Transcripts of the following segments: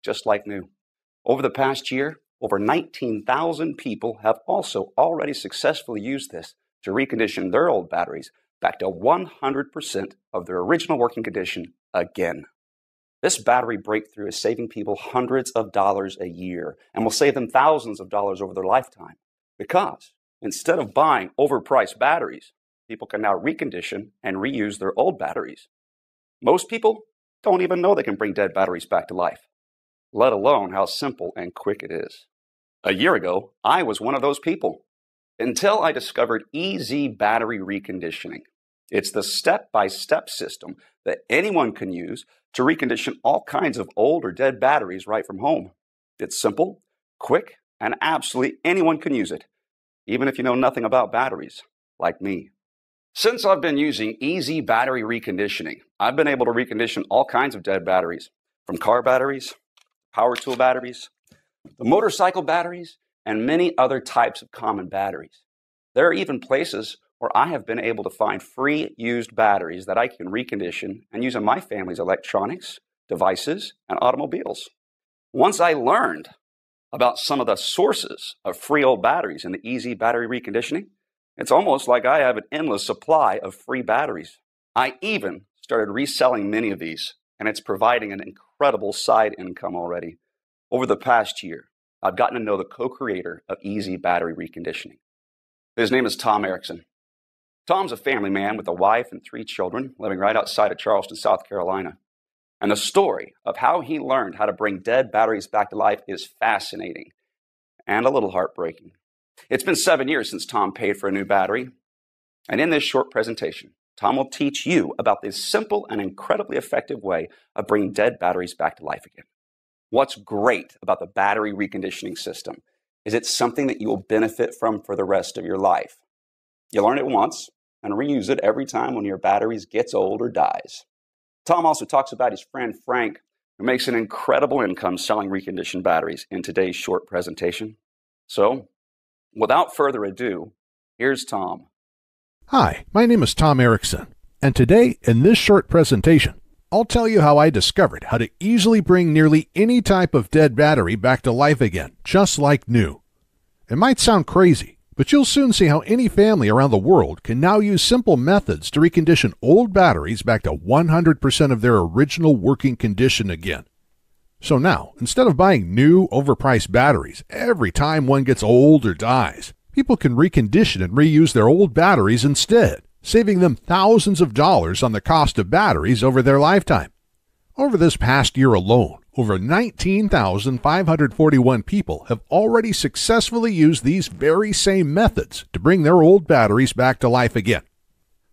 just like new. Over the past year, over 19,000 people have also already successfully used this to recondition their old batteries back to 100% of their original working condition again. This battery breakthrough is saving people hundreds of dollars a year and will save them thousands of dollars over their lifetime, because instead of buying overpriced batteries, people can now recondition and reuse their old batteries. Most people don't even know they can bring dead batteries back to life, let alone how simple and quick it is. A year ago, I was one of those people, until I discovered EZ Battery Reconditioning. It's the step-by-step system that anyone can use to recondition all kinds of old or dead batteries right from home. It's simple, quick, and absolutely anyone can use it, even if you know nothing about batteries, like me. Since I've been using EZ Battery Reconditioning, I've been able to recondition all kinds of dead batteries, from car batteries, power tool batteries, the motorcycle batteries, and many other types of common batteries. There are even places where I have been able to find free used batteries that I can recondition and use in my family's electronics, devices, and automobiles. Once I learned about some of the sources of free old batteries in the EZ Battery Reconditioning, it's almost like I have an endless supply of free batteries. I even started reselling many of these, and it's providing an incredible side income already. Over the past year, I've gotten to know the co-creator of EZ Battery Reconditioning. His name is Tom Erickson. Tom's a family man with a wife and 3 children living right outside of Charleston, South Carolina. And the story of how he learned how to bring dead batteries back to life is fascinating and a little heartbreaking. It's been 7 years since Tom paid for a new battery. And in this short presentation, Tom will teach you about this simple and incredibly effective way of bringing dead batteries back to life again. What's great about the battery reconditioning system is it's something that you will benefit from for the rest of your life. You learn it once and reuse it every time one of your batteries gets old or dies. Tom also talks about his friend Frank, who makes an incredible income selling reconditioned batteries in today's short presentation. So, without further ado, here's Tom. Hi, my name is Tom Erickson, and today in this short presentation, I'll tell you how I discovered how to easily bring nearly any type of dead battery back to life again, just like new. It might sound crazy, but you'll soon see how any family around the world can now use simple methods to recondition old batteries back to 100% of their original working condition again. So now, instead of buying new, overpriced batteries every time one gets old or dies, people can recondition and reuse their old batteries instead, saving them thousands of dollars on the cost of batteries over their lifetime. Over this past year alone, over 19,541 people have already successfully used these very same methods to bring their old batteries back to life again.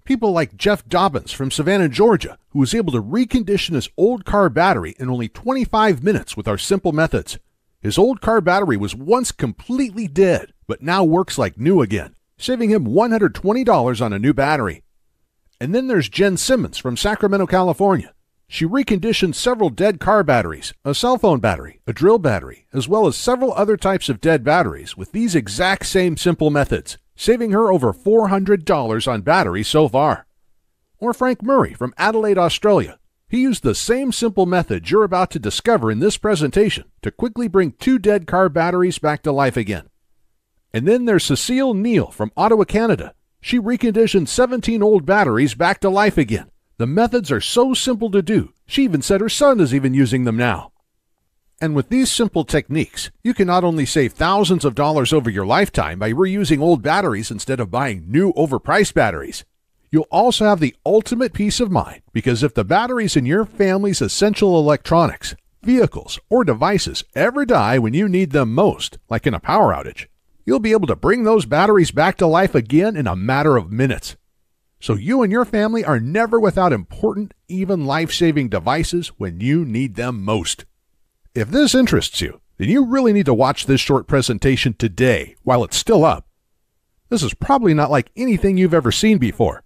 People like Jeff Dobbins from Savannah, Georgia, who was able to recondition his old car battery in only 25 minutes with our simple methods. His old car battery was once completely dead, but now works like new again, saving him $120 on a new battery. And then there's Jen Simmons from Sacramento, California. She reconditioned several dead car batteries, a cell phone battery, a drill battery, as well as several other types of dead batteries with these exact same simple methods, saving her over $400 on batteries so far. Or Frank Murray from Adelaide, Australia. He used the same simple method you're about to discover in this presentation to quickly bring 2 dead car batteries back to life again. And then there's Cecile Neal from Ottawa, Canada. She reconditioned 17 old batteries back to life again. The methods are so simple to do, she even said her son is even using them now. And with these simple techniques, you can not only save thousands of dollars over your lifetime by reusing old batteries instead of buying new overpriced batteries, you'll also have the ultimate peace of mind, because if the batteries in your family's essential electronics, vehicles, or devices ever die when you need them most, like in a power outage, you'll be able to bring those batteries back to life again in a matter of minutes. So you and your family are never without important, even life-saving devices when you need them most. If this interests you, then you really need to watch this short presentation today while it's still up. This is probably not like anything you've ever seen before.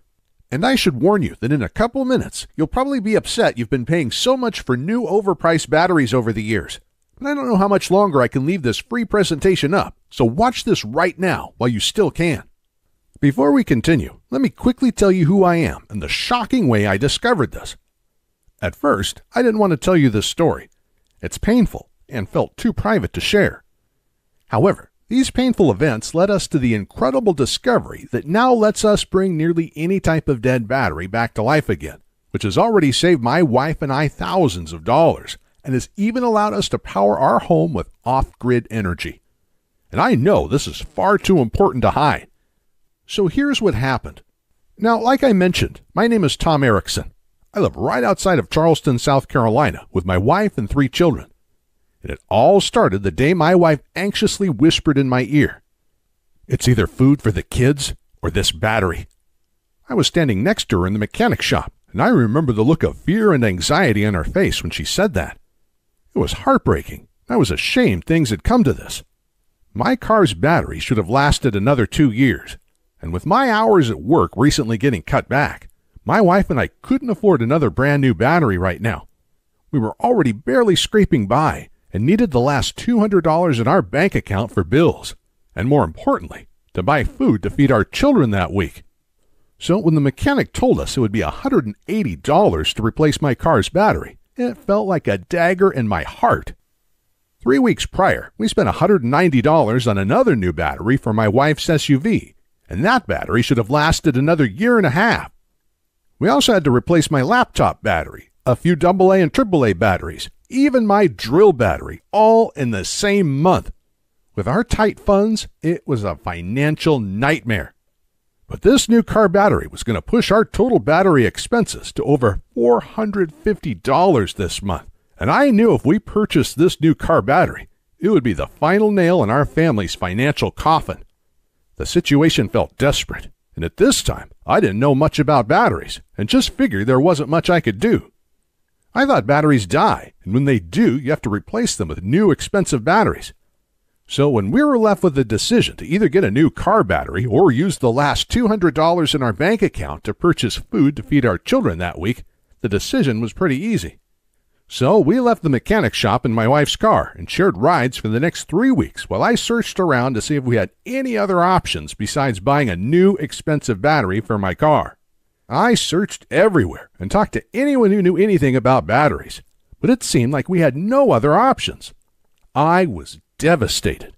And I should warn you that in a couple minutes, you'll probably be upset you've been paying so much for new overpriced batteries over the years. But I don't know how much longer I can leave this free presentation up, so watch this right now while you still can. Before we continue, let me quickly tell you who I am and the shocking way I discovered this. At first, I didn't want to tell you this story. It's painful, and felt too private to share. However, these painful events led us to the incredible discovery that now lets us bring nearly any type of dead battery back to life again, which has already saved my wife and I thousands of dollars, and has even allowed us to power our home with off-grid energy. And I know this is far too important to hide. So here's what happened. Now, like I mentioned, my name is Tom Erickson. I live right outside of Charleston, South Carolina, with my wife and 3 children. And it all started the day my wife anxiously whispered in my ear, "It's either food for the kids or this battery." I was standing next to her in the mechanic shop, and I remember the look of fear and anxiety on her face when she said that. It was heartbreaking. I was ashamed things had come to this. My car's battery should have lasted another 2 years, and with my hours at work recently getting cut back, my wife and I couldn't afford another brand new battery right now. We were already barely scraping by and needed the last $200 in our bank account for bills, and more importantly, to buy food to feed our children that week. So when the mechanic told us it would be $180 to replace my car's battery, it felt like a dagger in my heart. 3 weeks prior, we spent $190 on another new battery for my wife's SUV, and that battery should have lasted another year and a half. We also had to replace my laptop battery, a few AA and AAA batteries, even my drill battery, all in the same month. With our tight funds, it was a financial nightmare. But this new car battery was going to push our total battery expenses to over $450 this month. And I knew if we purchased this new car battery, it would be the final nail in our family's financial coffin. The situation felt desperate, and at this time, I didn't know much about batteries and just figured there wasn't much I could do. I thought batteries die, and when they do, you have to replace them with new expensive batteries. So when we were left with the decision to either get a new car battery or use the last $200 in our bank account to purchase food to feed our children that week, the decision was pretty easy. So we left the mechanic shop in my wife's car and shared rides for the next 3 weeks while I searched around to see if we had any other options besides buying a new expensive battery for my car. I searched everywhere and talked to anyone who knew anything about batteries, but it seemed like we had no other options. I was devastated.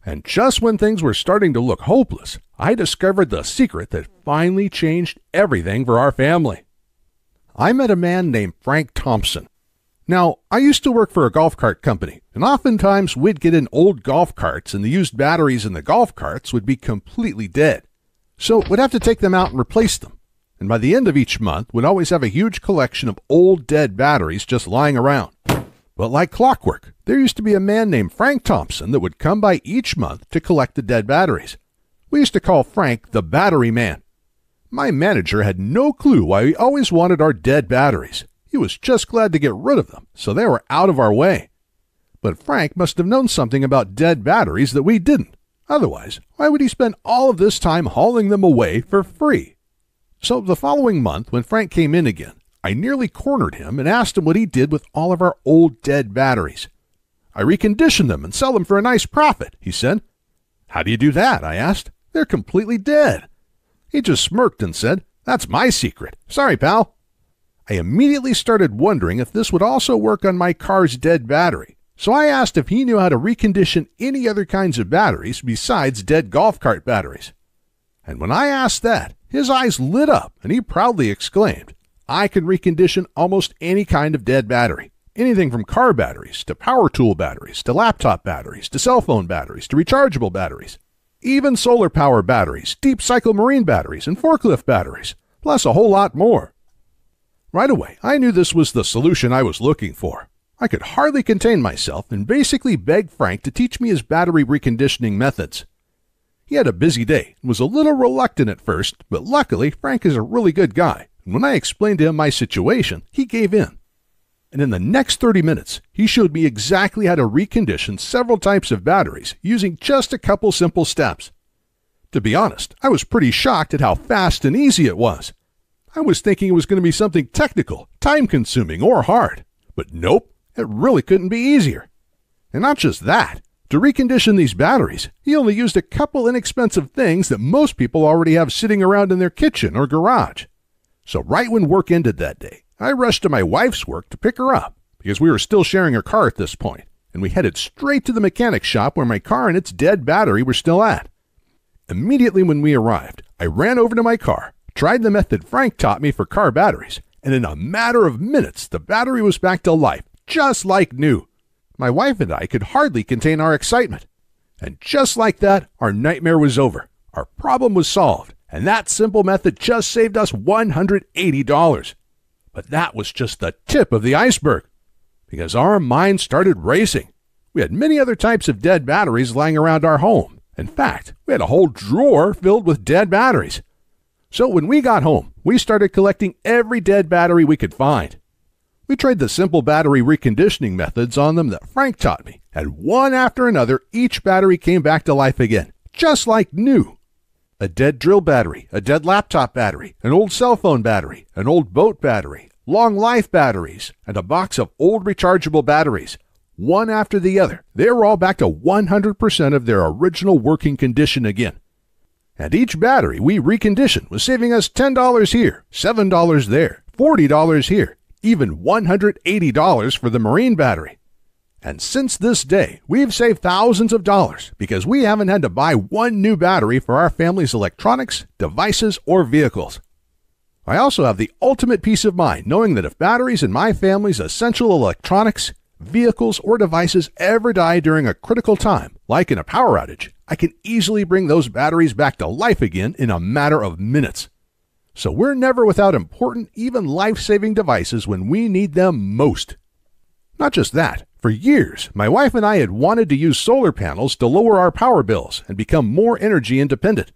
And just when things were starting to look hopeless, I discovered the secret that finally changed everything for our family. I met a man named Frank Thompson. Now, I used to work for a golf cart company, and oftentimes we'd get in old golf carts and the used batteries in the golf carts would be completely dead. So we'd have to take them out and replace them. And by the end of each month, we'd always have a huge collection of old dead batteries just lying around. But like clockwork, there used to be a man named Frank Thompson that would come by each month to collect the dead batteries. We used to call Frank the Battery Man. My manager had no clue why we always wanted our dead batteries. He was just glad to get rid of them, so they were out of our way. But Frank must have known something about dead batteries that we didn't. Otherwise, why would he spend all of this time hauling them away for free? So the following month, when Frank came in again, I nearly cornered him and asked him what he did with all of our old dead batteries. "I recondition them and sell them for a nice profit," he said. "How do you do that?" I asked. "They're completely dead." He just smirked and said, "That's my secret. Sorry, pal." I immediately started wondering if this would also work on my car's dead battery, so I asked if he knew how to recondition any other kinds of batteries besides dead golf cart batteries. And when I asked that, his eyes lit up and he proudly exclaimed, "I can recondition almost any kind of dead battery. Anything from car batteries to power tool batteries to laptop batteries to cell phone batteries to rechargeable batteries. Even solar power batteries, deep cycle marine batteries, and forklift batteries, plus a whole lot more." Right away, I knew this was the solution I was looking for. I could hardly contain myself and basically begged Frank to teach me his battery reconditioning methods. He had a busy day and was a little reluctant at first, but luckily Frank is a really good guy, and when I explained to him my situation, he gave in. And in the next 30 minutes, he showed me exactly how to recondition several types of batteries using just a couple simple steps. To be honest, I was pretty shocked at how fast and easy it was. I was thinking it was going to be something technical, time-consuming, or hard. But nope, it really couldn't be easier. And not just that. To recondition these batteries, he only used a couple inexpensive things that most people already have sitting around in their kitchen or garage. So right when work ended that day, I rushed to my wife's work to pick her up, because we were still sharing a car at this point, and we headed straight to the mechanic shop where my car and its dead battery were still at. Immediately when we arrived, I ran over to my car, tried the method Frank taught me for car batteries, and in a matter of minutes, the battery was back to life, just like new. My wife and I could hardly contain our excitement. And just like that, our nightmare was over. Our problem was solved, and that simple method just saved us $180. But that was just the tip of the iceberg, because our minds started racing. We had many other types of dead batteries lying around our home. In fact, we had a whole drawer filled with dead batteries. So when we got home, we started collecting every dead battery we could find. We tried the simple battery reconditioning methods on them that Frank taught me, and one after another, each battery came back to life again, just like new. A dead drill battery, a dead laptop battery, an old cell phone battery, an old boat battery, long life batteries, and a box of old rechargeable batteries. One after the other, they were all back to 100% of their original working condition again. And each battery we reconditioned was saving us $10 here, $7 there, $40 here, even $180 for the marine battery. And since this day, we've saved thousands of dollars because we haven't had to buy one new battery for our family's electronics, devices, or vehicles. I also have the ultimate peace of mind knowing that if batteries in my family's essential electronics, vehicles, or devices ever die during a critical time, like in a power outage, I can easily bring those batteries back to life again in a matter of minutes. So we're never without important, even life-saving devices when we need them most. Not just that, for years, my wife and I had wanted to use solar panels to lower our power bills and become more energy independent.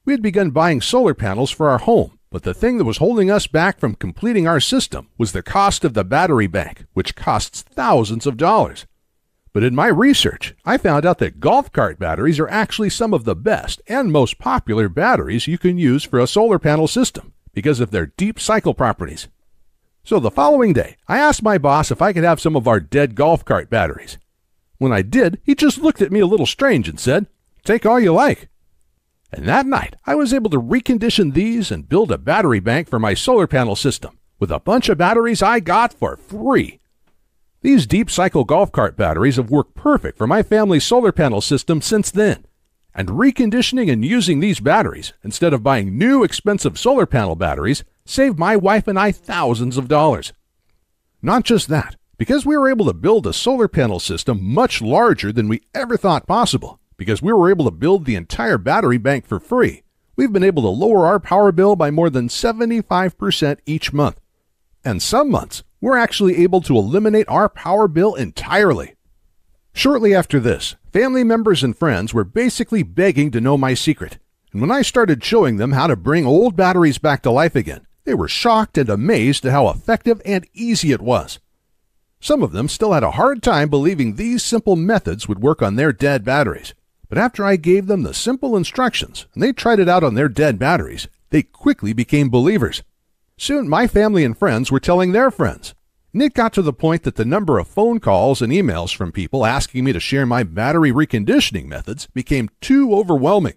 We had begun buying solar panels for our home, but the thing that was holding us back from completing our system was the cost of the battery bank, which costs thousands of dollars. But in my research, I found out that golf cart batteries are actually some of the best and most popular batteries you can use for a solar panel system because of their deep cycle properties. So the following day, I asked my boss if I could have some of our dead golf cart batteries. When I did, he just looked at me a little strange and said, "Take all you like." And that night, I was able to recondition these and build a battery bank for my solar panel system with a bunch of batteries I got for free. These deep cycle golf cart batteries have worked perfect for my family's solar panel system since then. And reconditioning and using these batteries, instead of buying new expensive solar panel batteries, saved my wife and I thousands of dollars. Not just that, because we were able to build a solar panel system much larger than we ever thought possible, because we were able to build the entire battery bank for free, we've been able to lower our power bill by more than 75% each month. And some months, we're actually able to eliminate our power bill entirely. Shortly after this, family members and friends were basically begging to know my secret. And when I started showing them how to bring old batteries back to life again, they were shocked and amazed at how effective and easy it was. Some of them still had a hard time believing these simple methods would work on their dead batteries. But after I gave them the simple instructions and they tried it out on their dead batteries, they quickly became believers. Soon my family and friends were telling their friends. And it got to the point that the number of phone calls and emails from people asking me to share my battery reconditioning methods became too overwhelming.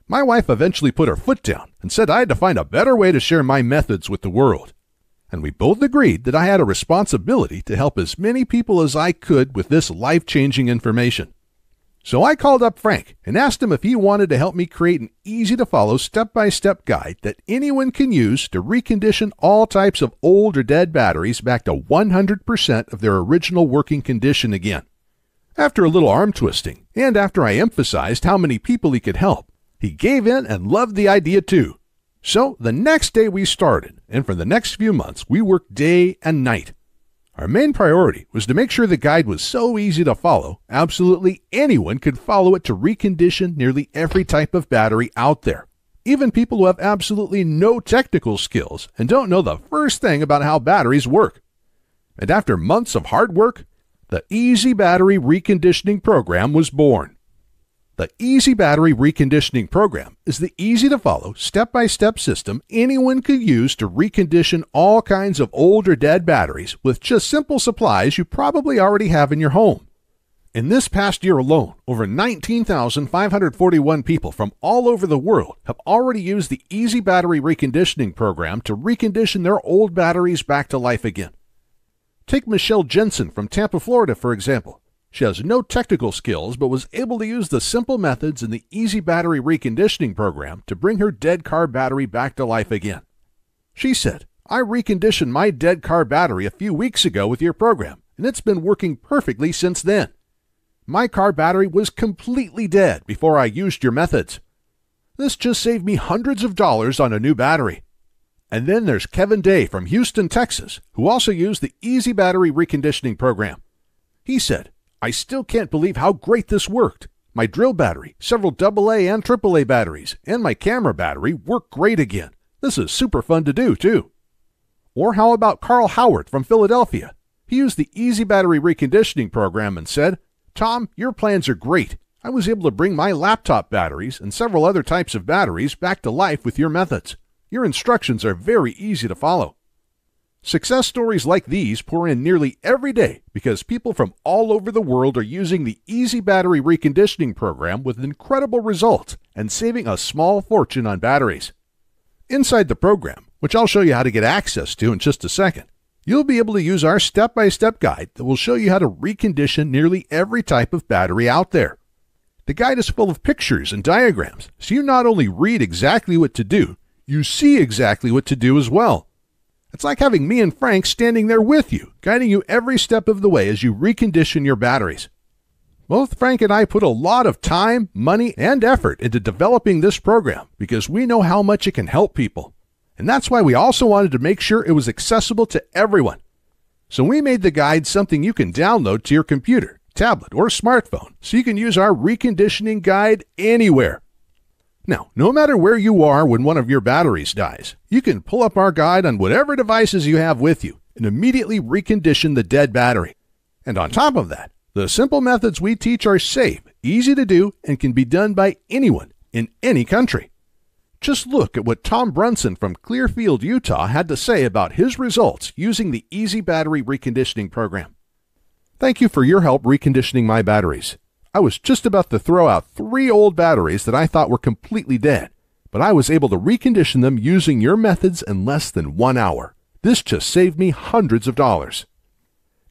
My wife eventually put her foot down and said I had to find a better way to share my methods with the world. And we both agreed that I had a responsibility to help as many people as I could with this life-changing information. So I called up Frank and asked him if he wanted to help me create an easy-to-follow step-by-step guide that anyone can use to recondition all types of old or dead batteries back to 100% of their original working condition again. After a little arm twisting, and after I emphasized how many people he could help, he gave in and loved the idea too. So the next day we started, and for the next few months we worked day and night. Our main priority was to make sure the guide was so easy to follow, absolutely anyone could follow it to recondition nearly every type of battery out there. Even people who have absolutely no technical skills and don't know the first thing about how batteries work. And after months of hard work, the EZ Battery Reconditioning program was born. The EZ Battery Reconditioning program is the easy-to-follow, step-by-step system anyone could use to recondition all kinds of old or dead batteries with just simple supplies you probably already have in your home. In this past year alone, over 19,541 people from all over the world have already used the EZ Battery Reconditioning program to recondition their old batteries back to life again. Take Michelle Jensen from Tampa, Florida, for example. She has no technical skills, but was able to use the simple methods in the EZ Battery Reconditioning program to bring her dead car battery back to life again. She said, "I reconditioned my dead car battery a few weeks ago with your program, and it's been working perfectly since then. My car battery was completely dead before I used your methods. This just saved me hundreds of dollars on a new battery." And then there's Kevin Day from Houston, Texas, who also used the EZ Battery Reconditioning program. He said, "I still can't believe how great this worked. My drill battery, several AA and AAA batteries, and my camera battery work great again. This is super fun to do, too." Or how about Carl Howard from Philadelphia? He used the EZ Battery Reconditioning program and said, "Tom, your plans are great. I was able to bring my laptop batteries and several other types of batteries back to life with your methods. Your instructions are very easy to follow." Success stories like these pour in nearly every day because people from all over the world are using the EZ Battery Reconditioning program with incredible results and saving a small fortune on batteries. Inside the program, which I'll show you how to get access to in just a second, you'll be able to use our step-by-step guide that will show you how to recondition nearly every type of battery out there. The guide is full of pictures and diagrams, so you not only read exactly what to do, you see exactly what to do as well. It's like having me and Frank standing there with you, guiding you every step of the way as you recondition your batteries. Both Frank and I put a lot of time, money, and effort into developing this program because we know how much it can help people. And that's why we also wanted to make sure it was accessible to everyone. So we made the guide something you can download to your computer, tablet, or smartphone so you can use our reconditioning guide anywhere. Now, no matter where you are when one of your batteries dies, you can pull up our guide on whatever devices you have with you and immediately recondition the dead battery. And on top of that, the simple methods we teach are safe, easy to do, and can be done by anyone in any country. Just look at what Tom Brunson from Clearfield, Utah had to say about his results using the EZ Battery Reconditioning program. "Thank you for your help reconditioning my batteries. I was just about to throw out 3 old batteries that I thought were completely dead, but I was able to recondition them using your methods in less than 1 hour. This just saved me hundreds of dollars."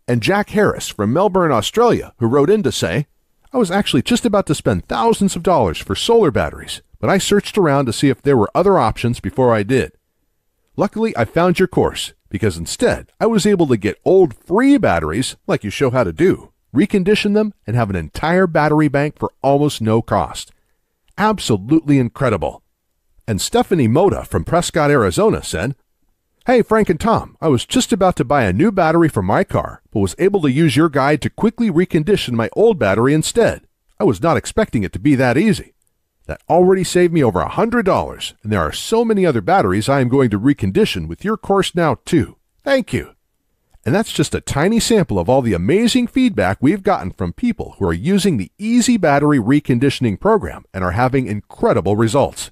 And Jack Harris from Melbourne, Australia, who wrote in to say, "I was actually just about to spend thousands of dollars for solar batteries, but I searched around to see if there were other options before I did. Luckily, I found your course, because instead, I was able to get old free batteries, like you show how to do, recondition them, and have an entire battery bank for almost no cost. Absolutely incredible." And Stephanie Moda from Prescott, Arizona said, "Hey, Frank and Tom, I was just about to buy a new battery for my car, but was able to use your guide to quickly recondition my old battery instead. I was not expecting it to be that easy. That already saved me over $100, and there are so many other batteries I am going to recondition with your course now, too. Thank you." And that's just a tiny sample of all the amazing feedback we've gotten from people who are using the EZ Battery Reconditioning program and are having incredible results.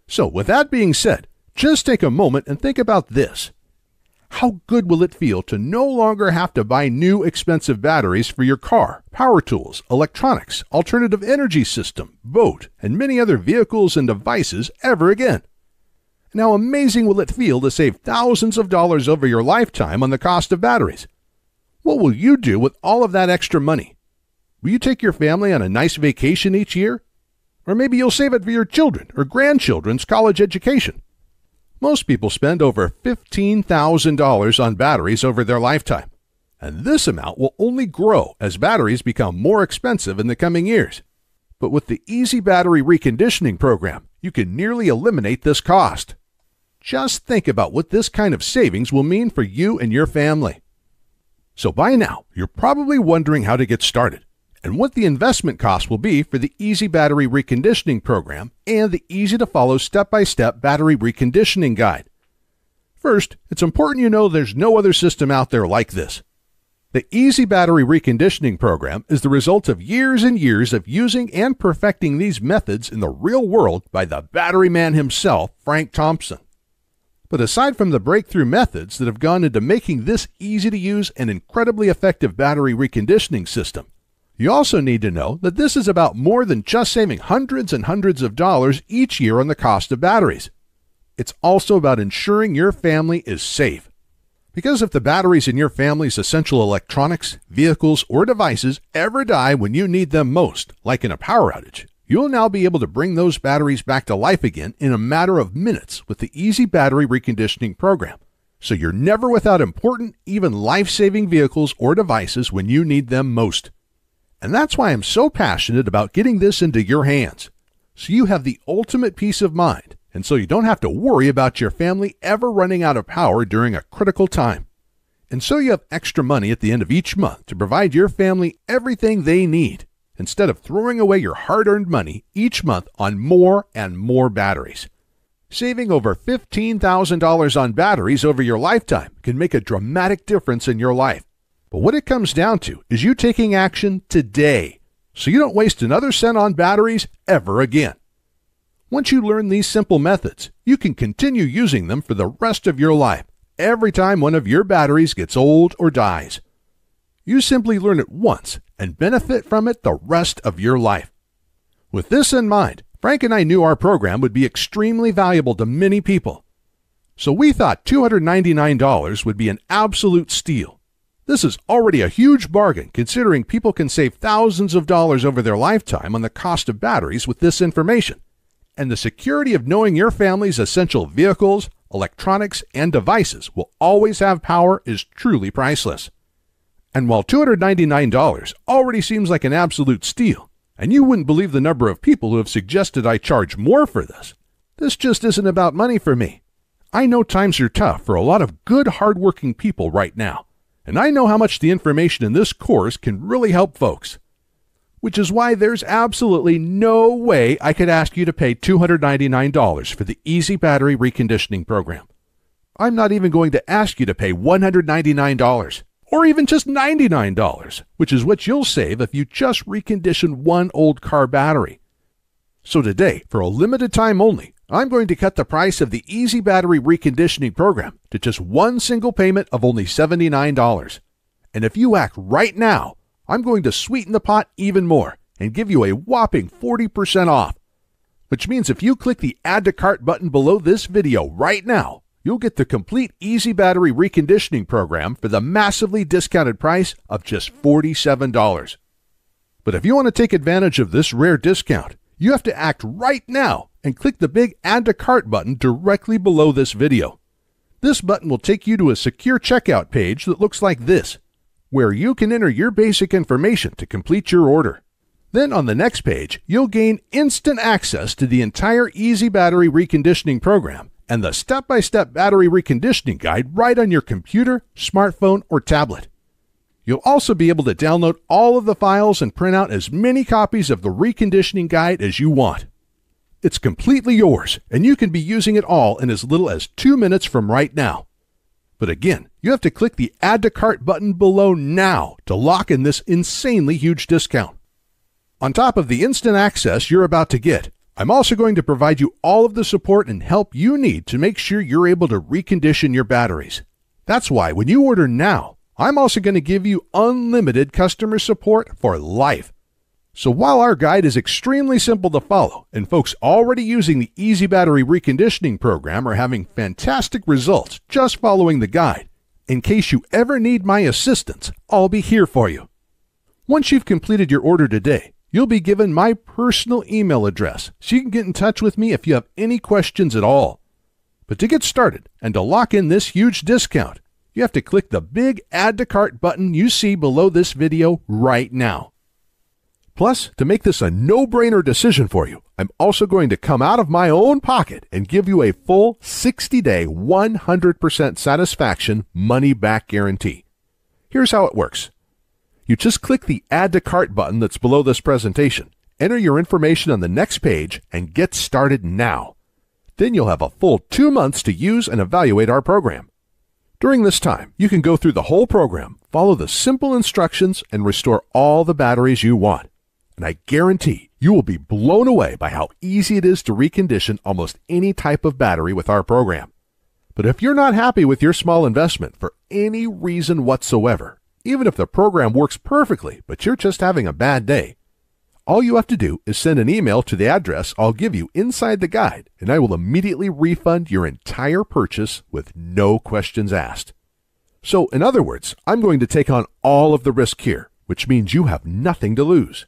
So with that being said, just take a moment and think about this. How good will it feel to no longer have to buy new expensive batteries for your car, power tools, electronics, alternative energy system, boat, and many other vehicles and devices ever again? And how amazing will it feel to save thousands of dollars over your lifetime on the cost of batteries? What will you do with all of that extra money? Will you take your family on a nice vacation each year? Or maybe you'll save it for your children or grandchildren's college education. Most people spend over $15,000 on batteries over their lifetime, and this amount will only grow as batteries become more expensive in the coming years. But with the EZ Battery Reconditioning program, you can nearly eliminate this cost. Just think about what this kind of savings will mean for you and your family. So by now, you're probably wondering how to get started and what the investment cost will be for the EZ Battery Reconditioning program and the easy-to-follow step-by-step battery reconditioning guide. First, it's important you know there's no other system out there like this. The EZ Battery Reconditioning program is the result of years and years of using and perfecting these methods in the real world by the battery man himself, Frank Thompson. But aside from the breakthrough methods that have gone into making this easy-to-use and incredibly effective battery reconditioning system, you also need to know that this is about more than just saving hundreds and hundreds of dollars each year on the cost of batteries. It's also about ensuring your family is safe. Because if the batteries in your family's essential electronics, vehicles, or devices ever die when you need them most, like in a power outage, you'll now be able to bring those batteries back to life again in a matter of minutes with the EZ Battery Reconditioning program. So you're never without important, even life-saving vehicles or devices when you need them most. And that's why I'm so passionate about getting this into your hands, so you have the ultimate peace of mind, and so you don't have to worry about your family ever running out of power during a critical time. And so you have extra money at the end of each month to provide your family everything they need, instead of throwing away your hard-earned money each month on more and more batteries. Saving over $15,000 on batteries over your lifetime can make a dramatic difference in your life. But what it comes down to is you taking action today, so you don't waste another cent on batteries ever again. Once you learn these simple methods, you can continue using them for the rest of your life, every time one of your batteries gets old or dies. You simply learn it once and benefit from it the rest of your life. With this in mind, Frank and I knew our program would be extremely valuable to many people. So we thought $299 would be an absolute steal. This is already a huge bargain considering people can save thousands of dollars over their lifetime on the cost of batteries with this information. And the security of knowing your family's essential vehicles, electronics, and devices will always have power is truly priceless. And while $299 already seems like an absolute steal, and you wouldn't believe the number of people who have suggested I charge more for this, this just isn't about money for me. I know times are tough for a lot of good, hardworking people right now, and I know how much the information in this course can really help folks. Which is why there's absolutely no way I could ask you to pay $299 for the EZ Battery Reconditioning program. I'm not even going to ask you to pay $199, or even just $99, which is what you'll save if you just recondition one old car battery. So today, for a limited time only, I'm going to cut the price of the EZ Battery Reconditioning program to just one single payment of only $79. And if you act right now, I'm going to sweeten the pot even more and give you a whopping 40% off. Which means if you click the Add to Cart button below this video right now, you'll get the complete EZ Battery Reconditioning program for the massively discounted price of just $47. But if you want to take advantage of this rare discount, you have to act right now and click the big Add to Cart button directly below this video. This button will take you to a secure checkout page that looks like this, where you can enter your basic information to complete your order. Then on the next page, you'll gain instant access to the entire EZ Battery Reconditioning program and the step-by-step battery reconditioning guide right on your computer, smartphone, or tablet. You'll also be able to download all of the files and print out as many copies of the reconditioning guide as you want. It's completely yours, and you can be using it all in as little as 2 minutes from right now. But again, you have to click the Add to Cart button below now to lock in this insanely huge discount. On top of the instant access you're about to get, I'm also going to provide you all of the support and help you need to make sure you're able to recondition your batteries. That's why when you order now, I'm also going to give you unlimited customer support for life. So while our guide is extremely simple to follow, and folks already using the EZ Battery Reconditioning program are having fantastic results just following the guide, in case you ever need my assistance, I'll be here for you. Once you've completed your order today, you'll be given my personal email address so you can get in touch with me if you have any questions at all. But to get started and to lock in this huge discount, you have to click the big Add to Cart button you see below this video right now. Plus, to make this a no-brainer decision for you, I'm also going to come out of my own pocket and give you a full 60-day, 100% satisfaction money-back guarantee. Here's how it works. You just click the Add to Cart button that's below this presentation, enter your information on the next page, and get started now. Then you'll have a full 2 months to use and evaluate our program. During this time, you can go through the whole program, follow the simple instructions, and restore all the batteries you want. And I guarantee you will be blown away by how easy it is to recondition almost any type of battery with our program. But if you're not happy with your small investment for any reason whatsoever, even if the program works perfectly, but you're just having a bad day, all you have to do is send an email to the address I'll give you inside the guide, and I will immediately refund your entire purchase with no questions asked. So, in other words, I'm going to take on all of the risk here, which means you have nothing to lose.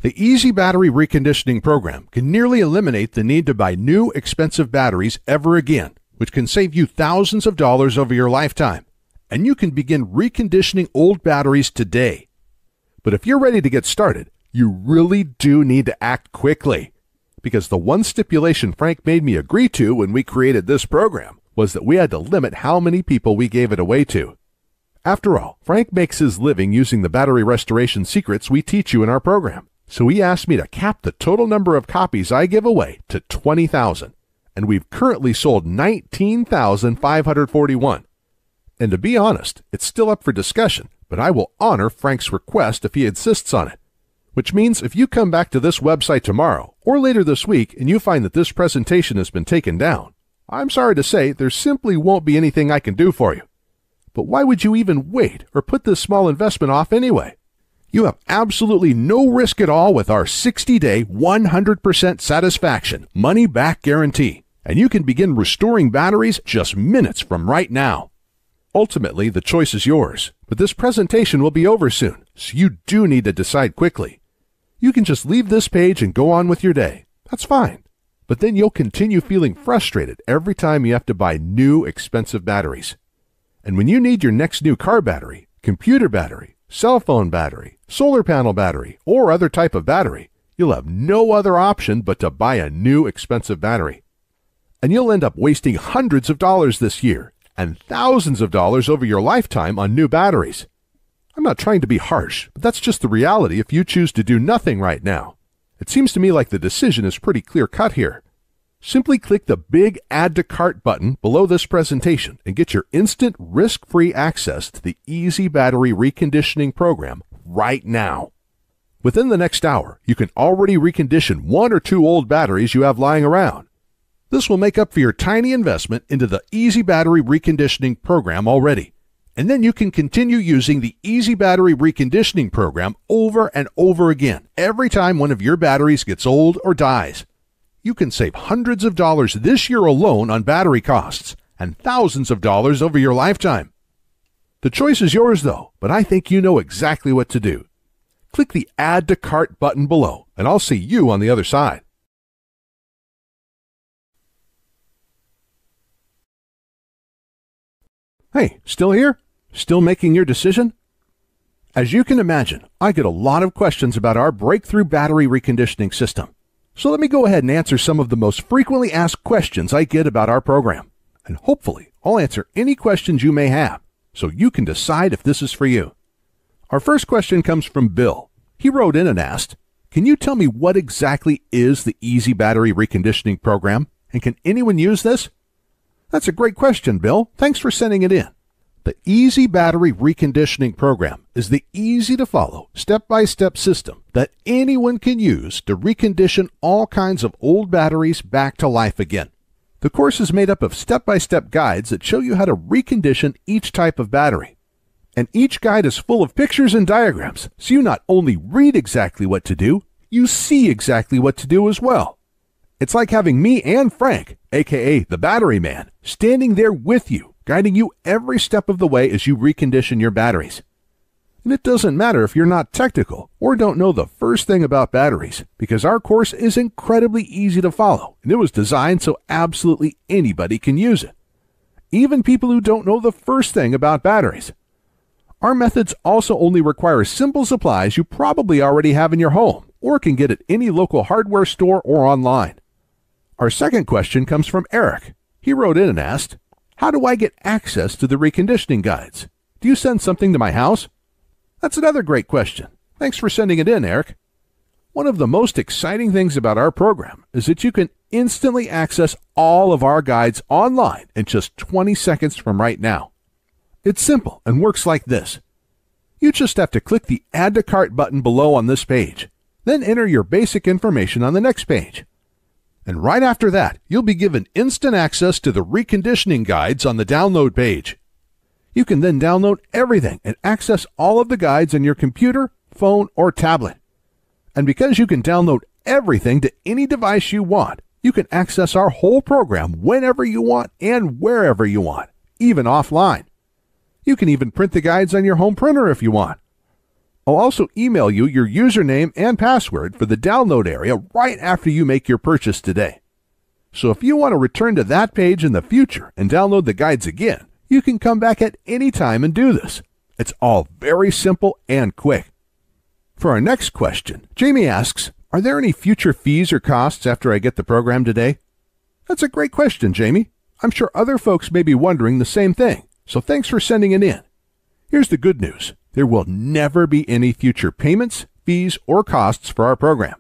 The EZ Battery Reconditioning program can nearly eliminate the need to buy new, expensive batteries ever again, which can save you thousands of dollars over your lifetime. And you can begin reconditioning old batteries today. But if you're ready to get started, you really do need to act quickly. Because the one stipulation Frank made me agree to when we created this program was that we had to limit how many people we gave it away to. After all, Frank makes his living using the battery restoration secrets we teach you in our program. So he asked me to cap the total number of copies I give away to 20,000. And we've currently sold 19,541. And to be honest, it's still up for discussion, but I will honor Frank's request if he insists on it. Which means if you come back to this website tomorrow or later this week and you find that this presentation has been taken down, I'm sorry to say there simply won't be anything I can do for you. But why would you even wait or put this small investment off anyway? You have absolutely no risk at all with our 60-day, 100% satisfaction, money-back guarantee, and you can begin restoring batteries just minutes from right now. Ultimately, the choice is yours, but this presentation will be over soon, so you do need to decide quickly. You can just leave this page and go on with your day. That's fine. But then you'll continue feeling frustrated every time you have to buy new, expensive batteries. And when you need your next new car battery, computer battery, cell phone battery, solar panel battery, or other type of battery, you'll have no other option but to buy a new expensive battery. And you'll end up wasting hundreds of dollars this year and thousands of dollars over your lifetime on new batteries. I'm not trying to be harsh, but that's just the reality if you choose to do nothing right now. It seems to me like the decision is pretty clear-cut here. Simply click the big Add to Cart button below this presentation and get your instant risk-free access to the EZ Battery Reconditioning program right now. Within the next hour, you can already recondition 1 or 2 old batteries you have lying around. This will make up for your tiny investment into the EZ Battery Reconditioning program already. And then you can continue using the EZ Battery Reconditioning program over and over again every time one of your batteries gets old or dies. You can save hundreds of dollars this year alone on battery costs and thousands of dollars over your lifetime. The choice is yours though, but I think you know exactly what to do. Click the Add to Cart button below and I'll see you on the other side. Hey, still here? Still making your decision? As you can imagine, I get a lot of questions about our breakthrough battery reconditioning system. So let me go ahead and answer some of the most frequently asked questions I get about our program. And hopefully, I'll answer any questions you may have, so you can decide if this is for you. Our first question comes from Bill. He wrote in and asked, "Can you tell me what exactly is the EZ Battery Reconditioning program, and can anyone use this?" That's a great question, Bill. Thanks for sending it in. The EZ Battery Reconditioning program is the easy-to-follow, step-by-step system that anyone can use to recondition all kinds of old batteries back to life again. The course is made up of step-by-step guides that show you how to recondition each type of battery. And each guide is full of pictures and diagrams, so you not only read exactly what to do, you see exactly what to do as well. It's like having me and Frank, aka the Battery Man, standing there with you, guiding you every step of the way as you recondition your batteries. And it doesn't matter if you're not technical or don't know the first thing about batteries, because our course is incredibly easy to follow, and it was designed so absolutely anybody can use it. Even people who don't know the first thing about batteries. Our methods also only require simple supplies you probably already have in your home, or can get at any local hardware store or online. Our second question comes from Eric. He wrote in and asked, "How do I get access to the reconditioning guides? Do you send something to my house?" That's another great question. Thanks for sending it in, Eric. One of the most exciting things about our program is that you can instantly access all of our guides online in just 20 seconds from right now. It's simple and works like this. You just have to click the Add to Cart button below on this page, then enter your basic information on the next page. And right after that, you'll be given instant access to the reconditioning guides on the download page. You can then download everything and access all of the guides on your computer, phone, or tablet. And because you can download everything to any device you want, you can access our whole program whenever you want and wherever you want, even offline. You can even print the guides on your home printer if you want. I'll also email you your username and password for the download area right after you make your purchase today. So if you want to return to that page in the future and download the guides again, you can come back at any time and do this. It's all very simple and quick. For our next question, Jamie asks, are there any future fees or costs after I get the program today? That's a great question, Jamie. I'm sure other folks may be wondering the same thing, so thanks for sending it in. Here's the good news. There will never be any future payments, fees, or costs for our program.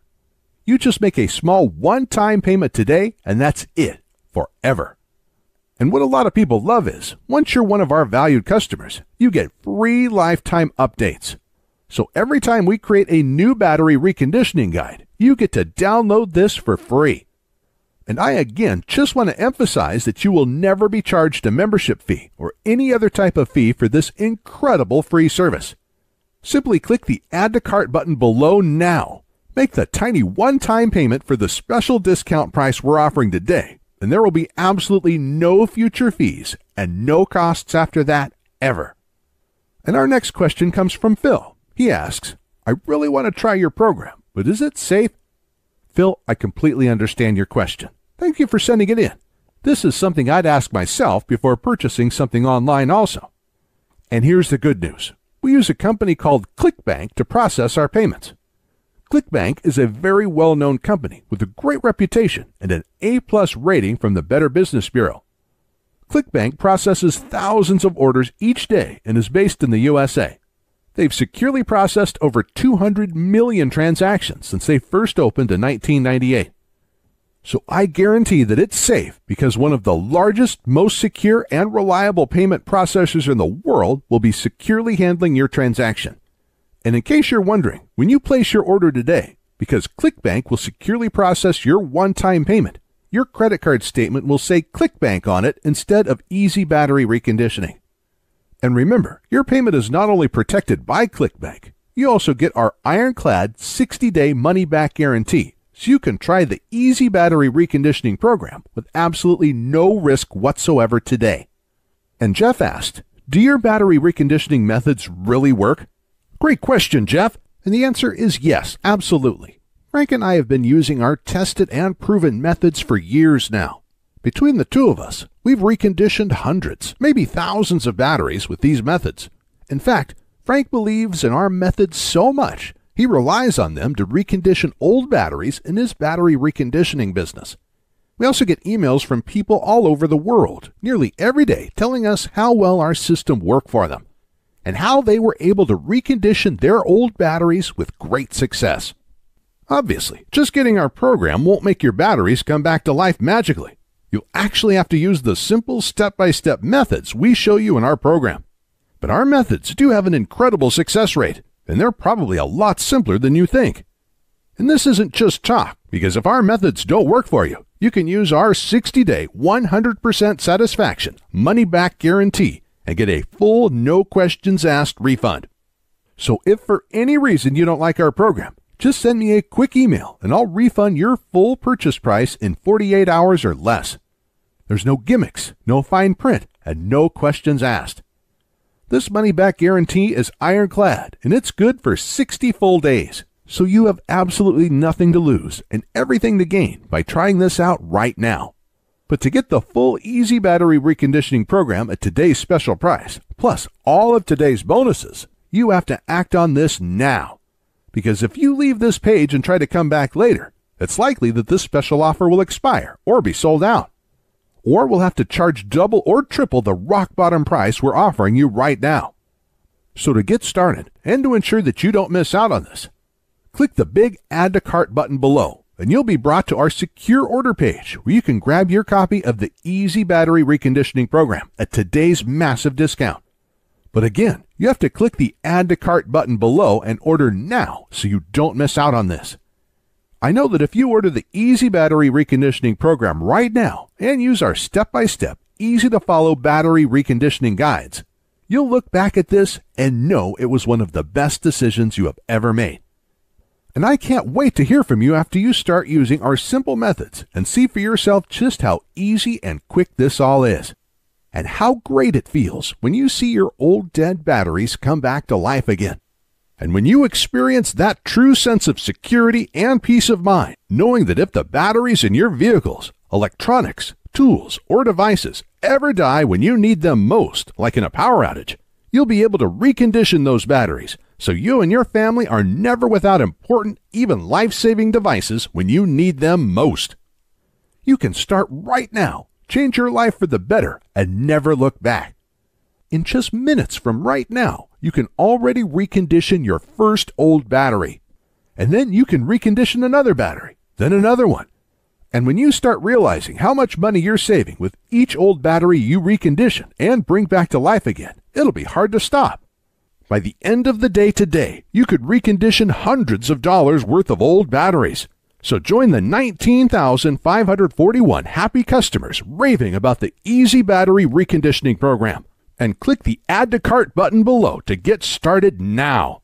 You just make a small one-time payment today, and that's it, forever. And what a lot of people love is, once you're one of our valued customers, you get free lifetime updates. So every time we create a new battery reconditioning guide, you get to download this for free. And I again just want to emphasize that you will never be charged a membership fee or any other type of fee for this incredible free service. Simply click the Add to Cart button below now. Make the tiny one-time payment for the special discount price we're offering today, and there will be absolutely no future fees and no costs after that ever. And our next question comes from Phil. He asks, I really want to try your program, but is it safe? Phil, I completely understand your question. Thank you for sending it in. This is something I'd ask myself before purchasing something online also. And here's the good news. We use a company called ClickBank to process our payments. ClickBank is a very well-known company with a great reputation and an A+ rating from the Better Business Bureau. ClickBank processes thousands of orders each day and is based in the USA. They've securely processed over 200 million transactions since they first opened in 1998. So I guarantee that it's safe because one of the largest, most secure, and reliable payment processors in the world will be securely handling your transaction. And in case you're wondering, when you place your order today, because ClickBank will securely process your one-time payment, your credit card statement will say ClickBank on it instead of EZ Battery Reconditioning. And remember, your payment is not only protected by ClickBank, you also get our ironclad 60-day money-back guarantee, so you can try the EZ Battery Reconditioning program with absolutely no risk whatsoever today. And Jeff asked, do your battery reconditioning methods really work? Great question, Jeff. And the answer is yes, absolutely. Frank and I have been using our tested and proven methods for years now. Between the two of us, we've reconditioned hundreds, maybe thousands of batteries with these methods. In fact, Frank believes in our methods so much, he relies on them to recondition old batteries in his battery reconditioning business. We also get emails from people all over the world, nearly every day, telling us how well our system worked for them, and how they were able to recondition their old batteries with great success. Obviously, just getting our program won't make your batteries come back to life magically. You'll actually have to use the simple step-by-step methods we show you in our program. But our methods do have an incredible success rate, and they're probably a lot simpler than you think. And this isn't just talk, because if our methods don't work for you, you can use our 60-day, 100% satisfaction, money-back guarantee, and get a full, no-questions-asked refund. So if for any reason you don't like our program, just send me a quick email and I'll refund your full purchase price in 48 hours or less. There's no gimmicks, no fine print, and no questions asked. This money-back guarantee is ironclad, and it's good for 60 full days. So you have absolutely nothing to lose and everything to gain by trying this out right now. But to get the full EZ Battery Reconditioning program at today's special price, plus all of today's bonuses, you have to act on this now. Because if you leave this page and try to come back later, it's likely that this special offer will expire or be sold out. Or we'll have to charge double or triple the rock bottom price we're offering you right now. So to get started and to ensure that you don't miss out on this, click the big Add to Cart button below, and you'll be brought to our secure order page where you can grab your copy of the EZ Battery Reconditioning program at today's massive discount. But again, you have to click the Add to Cart button below and order now so you don't miss out on this. I know that if you order the EZ Battery Reconditioning program right now and use our step-by-step, easy-to-follow battery reconditioning guides, you'll look back at this and know it was one of the best decisions you have ever made. And I can't wait to hear from you after you start using our simple methods and see for yourself just how easy and quick this all is. and how great it feels when you see your old dead batteries come back to life again. And when you experience that true sense of security and peace of mind, knowing that if the batteries in your vehicles, electronics, tools, or devices ever die when you need them most, like in a power outage, you'll be able to recondition those batteries so you and your family are never without important, even life-saving devices when you need them most. You can start right now, change your life for the better, and never look back. In just minutes from right now, you can already recondition your first old battery. And then you can recondition another battery, then another one. And when you start realizing how much money you're saving with each old battery you recondition and bring back to life again, it'll be hard to stop. By the end of the day today, you could recondition hundreds of dollars worth of old batteries. So join the 19,541 happy customers raving about the EZ Battery Reconditioning program, and click the Add to Cart button below to get started now.